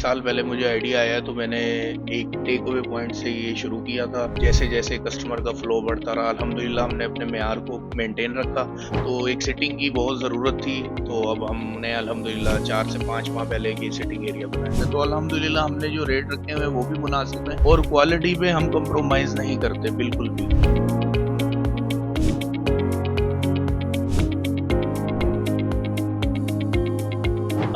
साल पहले मुझे आइडिया आया तो मैंने एक टेक अवे पॉइंट से ये शुरू किया था। जैसे जैसे कस्टमर का फ्लो बढ़ता रहा, अल्हम्दुलिल्लाह हमने अपने मेयार को मेंटेन रखा। तो एक सिटिंग की बहुत ज़रूरत थी, तो अब हमने अल्हम्दुलिल्लाह 4 से 5 माह पहले की सिटिंग एरिया बनाया है। तो अल्हम्दुलिल्लाह हमने जो रेट रखे हुए हैं वो भी मुनासिब है और क्वालिटी पे हम कंप्रोमाइज़ नहीं करते बिल्कुल भी।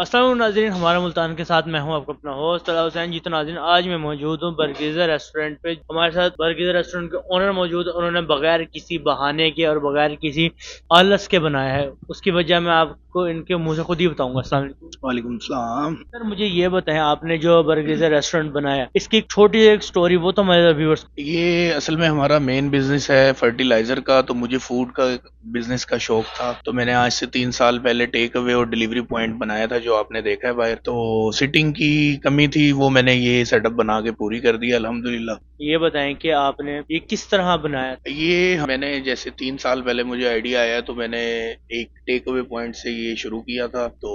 अस्सलाम नाज़रीन, हमारा मुल्तान के साथ मैं हूं आपका अपना होस्ट तला हुसैन। जी तो नाज़रीन, आज मैं मौजूद हूं बरगीज़ा रेस्टोरेंट पे। हमारे साथ बरगीज़ा रेस्टोरेंट के ओनर मौजूद हैं। उन्होंने बगैर किसी बहाने के और बगैर किसी आलस के बनाया है। उसकी वजह मैं आपको इनके मुंह से खुद ही बताऊंगा। अस्सलाम वालेकुम। वालेकुम सलाम। सर, मुझे ये बताएं, आपने जो बरगीज़ा रेस्टोरेंट बनाया, इसकी एक छोटी एक स्टोरी वो तो हमारे व्यूअर्स। ये असल में हमारा मेन बिजनेस है फर्टिलाइजर का, तो मुझे फूड का बिजनेस का शौक था। तो मैंने आज से 3 साल पहले टेक अवे और डिलीवरी पॉइंट बनाया था, जो आपने देखा है बाहर। तो सिटिंग की कमी थी, वो मैंने ये सेटअप बना के पूरी कर दी अल्हम्दुलिल्लाह। ये बताएं कि आपने ये किस तरह बनाया। ये मैंने जैसे 3 साल पहले मुझे आइडिया आया तो मैंने एक टेक अवे पॉइंट से ये शुरू किया था। तो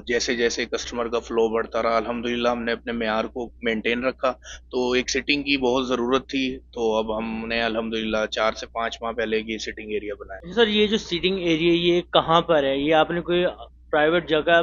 जैसे जैसे कस्टमर का फ्लो बढ़ता रहा, अल्हम्दुलिल्लाह हमने अपने मेयार को मेंटेन रखा। तो एक सिटिंग की बहुत ज़रूरत थी, तो अब हमने अल्हम्दुलिल्लाह 4 से 5 माह पहले की सिटिंग एरिया बनाया। सर, ये जो सीटिंग एरिया ये कहाँ पर है? ये आपने कोई प्राइवेट जगह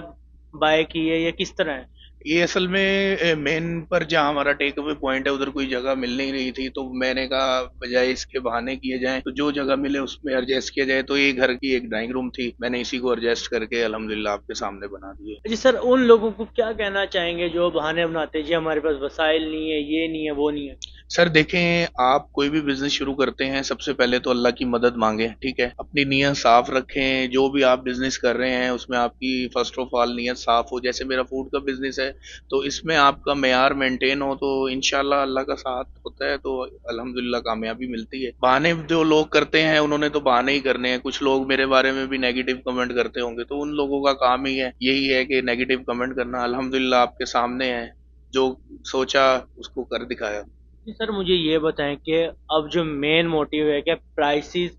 बाय की है या किस तरह है? ये असल में मेन पर जहाँ हमारा टेक अवे पॉइंट है उधर कोई जगह मिल नहीं रही थी, तो मैंने कहा बजाय इसके बहाने किए जाएं तो जो जगह मिले उसमें एडजस्ट किया जाए। तो ये घर की एक ड्राइंग रूम थी, मैंने इसी को एडजस्ट करके अल्हम्दुलिल्लाह आपके सामने बना दिए। जी सर, उन लोगों को क्या कहना चाहेंगे जो बहाने बनाते हैं, जी हमारे पास वसाइल नहीं है, ये नहीं है, वो नहीं है। सर देखें, आप कोई भी बिजनेस शुरू करते हैं सबसे पहले तो अल्लाह की मदद मांगें, ठीक है। अपनी नीयत साफ रखें, जो भी आप बिजनेस कर रहे हैं उसमें आपकी फर्स्ट ऑफ ऑल नीयत साफ हो। जैसे मेरा फूड का बिजनेस है, तो इसमें आपका मेयार मेंटेन हो तो इंशाल्लाह अल्लाह का साथ होता है, तो अल्हम्दुलिल्लाह कामयाबी मिलती है। बहाने जो लोग करते हैं उन्होंने तो बहाने ही करने हैं। कुछ लोग मेरे बारे में भी नेगेटिव कमेंट करते होंगे, तो उन लोगों का काम ही है यही है कि नेगेटिव कमेंट करना। अल्हम्दुलिल्लाह आपके सामने है, जो सोचा उसको कर दिखाया। जी सर, मुझे ये बताएं कि अब जो मेन मोटिव है क्या, प्राइसेस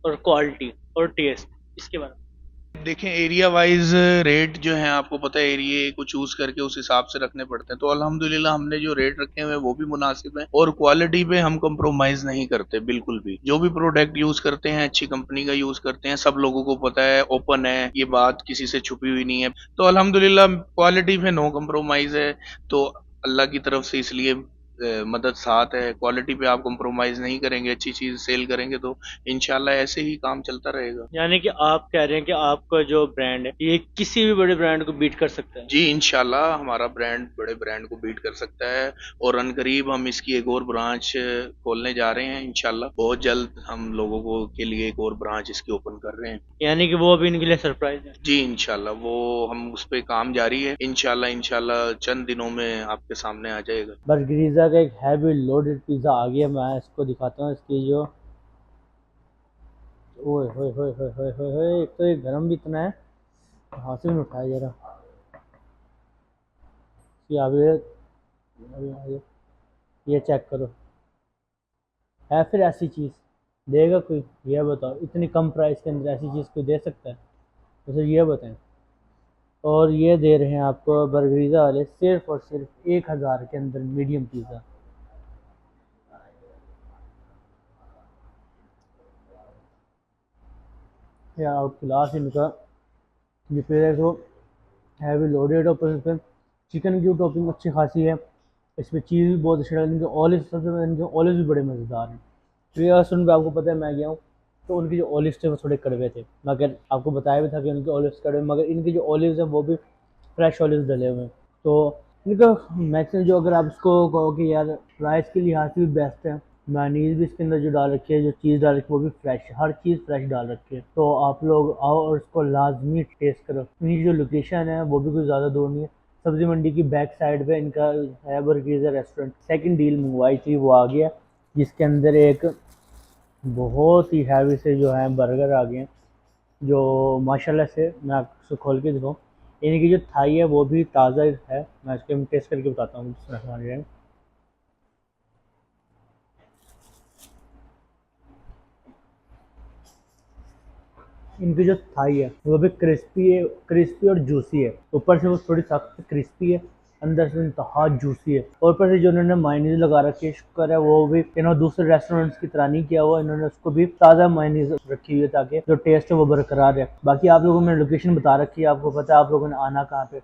और क्वालिटी और टेस्ट, इसके बारे देखें, एरिया वाइज रेट जो है आपको पता है, एरिया को चूज करके उस हिसाब से रखने पड़ते हैं। तो अल्हम्दुलिल्लाह हमने जो रेट रखे हुए हैं वो भी मुनासिब है और क्वालिटी पे हम कंप्रोमाइज नहीं करते बिल्कुल भी। जो भी प्रोडक्ट यूज करते हैं अच्छी कंपनी का यूज करते हैं, सब लोगों को पता है, ओपन है, ये बात किसी से छुपी हुई नहीं है। तो अल्हम्दुलिल्लाह क्वालिटी पे नो कंप्रोमाइज है। तो अल्लाह की तरफ से इसलिए मदद साथ है। क्वालिटी पे आप कंप्रोमाइज नहीं करेंगे, अच्छी चीज सेल करेंगे तो इंशाल्लाह ऐसे ही काम चलता रहेगा। में। यानी कि आप कह रहे हैं कि आपका जो ब्रांड है ये किसी भी बड़े ब्रांड को बीट कर सकता है। जी इंशाल्लाह हमारा ब्रांड बड़े ब्रांड को बीट कर सकता है। और अनकरीब हम इसकी एक और ब्रांच खोलने जा रहे हैं। इंशाल्लाह बहुत जल्द हम लोगों को के लिए एक और ब्रांच इसकी ओपन कर रहे हैं। यानी कि वो अभी इनके लिए सरप्राइज है। जी इंशाल्लाह वो हम उस पे काम जारी है। इंशाल्लाह इंशाल्लाह चंद दिनों में आपके सामने आ जाएगा। बर्गरीजा का एक हैवी लोडेड पिज़्ज़ा आ गया। मैं इसको दिखाता हूँ, इसकी जो ओए होए होए होए होए होए होए, एक तो ये गरम भी इतना है, हाथ से भी नहीं उठाया जरा। ये ये चेक करो, है फिर ऐसी चीज़ देगा कोई? ये बताओ, इतनी कम प्राइस के अंदर ऐसी चीज़ कोई दे सकता है? तो सर ये बताएं। और ये दे रहे हैं आपको बर्गरीजा वाले सिर्फ और सिर्फ 1000 के अंदर मीडियम पिज़्ज़ा। या आउट क्लास इनका ये फिर है, तो हैवी लोडेड ऊपर से चिकन की टॉपिंग अच्छी खासी है। इसमें चीज़ भी बहुत अच्छी डाली, इनके ऑलिव सबसे पहले इनके ऑलिव भी बड़े मज़ेदार हैं। तो ये रेस्टोरेंट पे आपको पता है मैं गया हूँ, तो उनके जो ऑलिव्स थे वो थोड़े कड़वे थे, मगर आपको बताया भी था कि उनके ऑलिव्स कड़वे, मगर इनके जो ऑलिव्स हैं वो भी फ्रेश ऑलिव्स डले हुए हैं। तो इनका मैक्सिमम जो, अगर आप इसको कहो कि यार प्राइस के लिहाज से भी बेस्ट है, मेयोनीज भी इसके अंदर जो डाल रखी है, जो चीज़ डाल रखी है वो भी फ्रेश, हर चीज़ फ्रेश डाल रखी है। तो आप लोग आओ और इसको लाजमी टेस्ट करो। इनकी जो लोकेशन है वो भी कुछ ज़्यादा दूर नहीं है, सब्जी मंडी की बैक साइड पे इनका है बर्गीज़ा रेस्टोरेंट। सेकंड डील मंगवाई थी वो आ गया, जिसके अंदर एक बहुत ही हैवी से जो है बर्गर आ गए हैं, जो माशाल्लाह से मैं आपको खोल के दिखाऊँ, इनकी जो थाई है वो भी ताज़ा है। मैं इसके टेस्ट करके बताता हूँ। इनकी जो थाई है वो भी क्रिस्पी है, क्रिस्पी और जूसी है। ऊपर से वो थोड़ी सख्त क्रिस्पी है, अंदर से इंतहा जूसी है। और ऊपर से जो उन्होंने मायनीज लगा रखी है, शुक्र है वो भी इन्होंने दूसरे रेस्टोरेंट्स की तरह नहीं किया हुआ, इन्होंने उसको भी ताज़ा मायनीज रखी हुई है ताकि जो टेस्ट है वो बरकरार है। बाकी आप लोगों में लोकेशन बता रखी है, आपको पता है आप लोगों ने आना कहाँ पे।